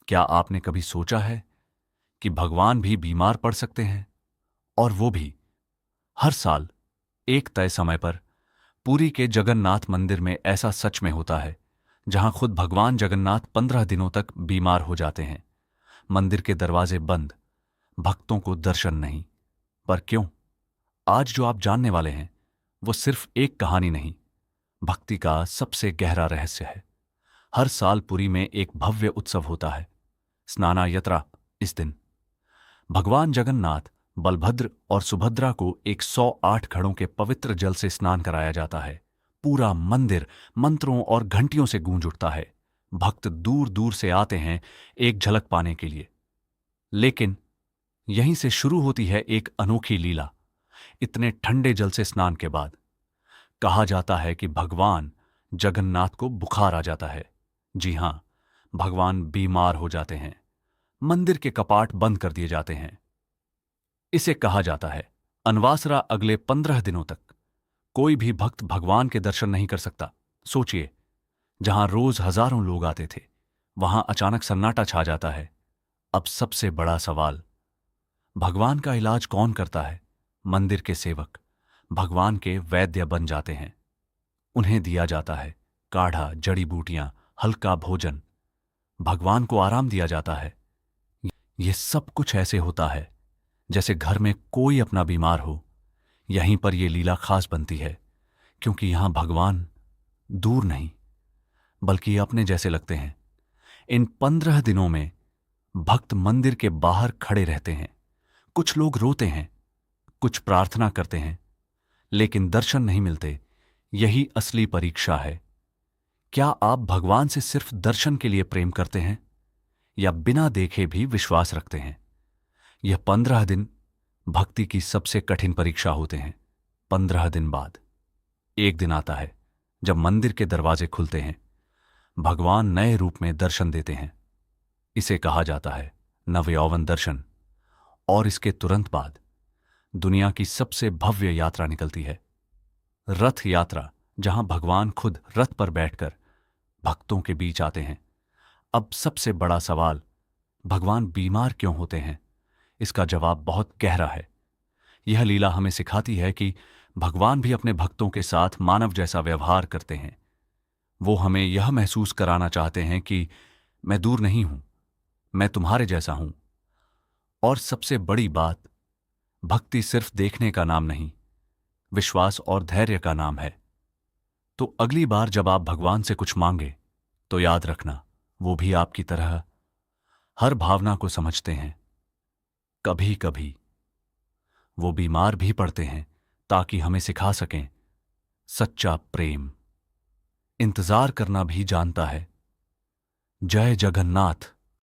क्या आपने कभी सोचा है कि भगवान भी बीमार पड़ सकते हैं, और वो भी हर साल एक तय समय पर? पुरी के जगन्नाथ मंदिर में ऐसा सच में होता है, जहां खुद भगवान जगन्नाथ 15 दिनों तक बीमार हो जाते हैं। मंदिर के दरवाजे बंद, भक्तों को दर्शन नहीं। पर क्यों? आज जो आप जानने वाले हैं वो सिर्फ एक कहानी नहीं, भक्ति का सबसे गहरा रहस्य है। हर साल पुरी में एक भव्य उत्सव होता है, स्नाना यात्रा। इस दिन भगवान जगन्नाथ, बलभद्र और सुभद्रा को 108 घड़ों के पवित्र जल से स्नान कराया जाता है। पूरा मंदिर मंत्रों और घंटियों से गूंज उठता है। भक्त दूर दूर से आते हैं एक झलक पाने के लिए। लेकिन यहीं से शुरू होती है एक अनोखी लीला। इतने ठंडे जल से स्नान के बाद कहा जाता है कि भगवान जगन्नाथ को बुखार आ जाता है। जी हां, भगवान बीमार हो जाते हैं। मंदिर के कपाट बंद कर दिए जाते हैं। इसे कहा जाता है अनवासरा। अगले 15 दिनों तक कोई भी भक्त भगवान के दर्शन नहीं कर सकता। सोचिए, जहां रोज हजारों लोग आते थे, वहां अचानक सन्नाटा छा जाता है। अब सबसे बड़ा सवाल, भगवान का इलाज कौन करता है? मंदिर के सेवक भगवान के वैद्य बन जाते हैं। उन्हें दिया जाता है काढ़ा, जड़ी बूटियां, हल्का भोजन। भगवान को आराम दिया जाता है। यह सब कुछ ऐसे होता है जैसे घर में कोई अपना बीमार हो। यहीं पर यह लीला खास बनती है, क्योंकि यहां भगवान दूर नहीं, बल्कि अपने जैसे लगते हैं। इन 15 दिनों में भक्त मंदिर के बाहर खड़े रहते हैं। कुछ लोग रोते हैं, कुछ प्रार्थना करते हैं, लेकिन दर्शन नहीं मिलते। यही असली परीक्षा है। क्या आप भगवान से सिर्फ दर्शन के लिए प्रेम करते हैं, या बिना देखे भी विश्वास रखते हैं? यह 15 दिन भक्ति की सबसे कठिन परीक्षा होते हैं। 15 दिन बाद एक दिन आता है जब मंदिर के दरवाजे खुलते हैं। भगवान नए रूप में दर्शन देते हैं। इसे कहा जाता है नवयौवन दर्शन। और इसके तुरंत बाद दुनिया की सबसे भव्य यात्रा निकलती है, रथ यात्रा, जहां भगवान खुद रथ पर बैठकर भक्तों के बीच आते हैं। अब सबसे बड़ा सवाल, भगवान बीमार क्यों होते हैं? इसका जवाब बहुत गहरा है। यह लीला हमें सिखाती है कि भगवान भी अपने भक्तों के साथ मानव जैसा व्यवहार करते हैं। वो हमें यह महसूस कराना चाहते हैं कि मैं दूर नहीं हूं, मैं तुम्हारे जैसा हूं। और सबसे बड़ी बात, भक्ति सिर्फ देखने का नाम नहीं, विश्वास और धैर्य का नाम है। तो अगली बार जब आप भगवान से कुछ मांगे, तो याद रखना, वो भी आपकी तरह हर भावना को समझते हैं। कभी कभी वो बीमार भी पड़ते हैं, ताकि हमें सिखा सकें सच्चा प्रेम इंतजार करना भी जानता है। जय जगन्नाथ।